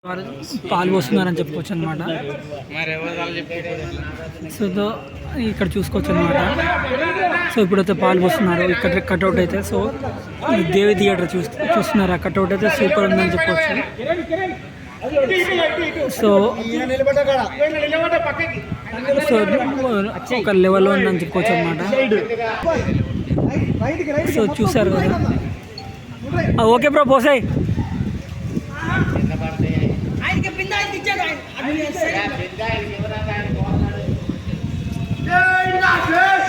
వారు పాలు పోస్తున్నారని చెప్పుకోవచ్చు అనమాట. సో ఇక్కడ చూసుకోవచ్చు అనమాట. సో ఇప్పుడైతే పాలు పోస్తున్నారు ఇక్కడ కట్అవుట్ అయితే. సో దేవి థియేటర్ చూస్తున్నారు. ఆ కట్అవుట్ అయితే సూపర్ ఉందని చెప్పవచ్చు. సో సో ఒక లెవెల్లో ఉందని చెప్పుకోవచ్చు అనమాట. సో చూసారు కదా. ఓకే బ్రో పోసాయి.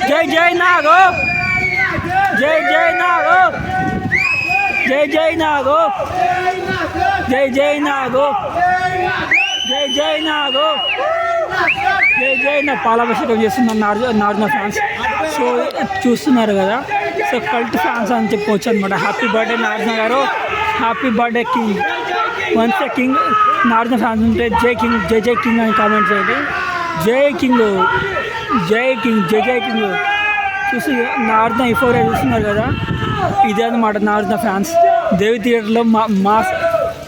జై జై నాగో, జై జై నాగో, జై జై నాగో, జై జై నాగో, జై జై నాగో, జై జై నా పాలాభిషేకం చేస్తున్నారు నార్జున ఫ్యాన్స్. సో చూస్తున్నారు కదా. సో కల్ట్ ఫ్యాన్స్ అని చెప్పుకోవచ్చు అనమాట. Happy birthday Nagarjuna garu, happy birthday king. Once king Nagarjuna fans ఉంటే జై కింగ్, జై జై కింగ్ అని కామెంట్ చేయండి. జై కింగ్, జై కింగ్, జై జై కింగ్. చూసి నార్జున ఇఫోరియా చూస్తున్నారు కదా. ఇదే అనమాట నార్జున ఫ్యాన్స్. దేవి థియేటర్లో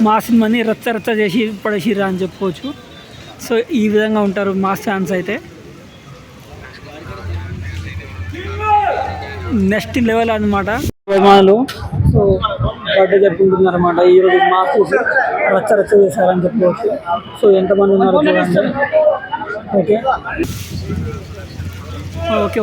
మా సినిమాని రచ్చ చేసి పడేసిరా అని చెప్పుకోవచ్చు. సో ఈ విధంగా ఉంటారు మాస్ ఫ్యాన్స్ అయితే. నెక్స్ట్ లెవెల్ అనమాట అభిమానులు. సో బర్త్డే జరుపుకుంటున్నారు అనమాట. ఈరోజు మాస్ రచ్చ చేశారని చెప్పుకోవచ్చు. సో ఎంతమంది ఉన్నారు చూడండి. Okay okay.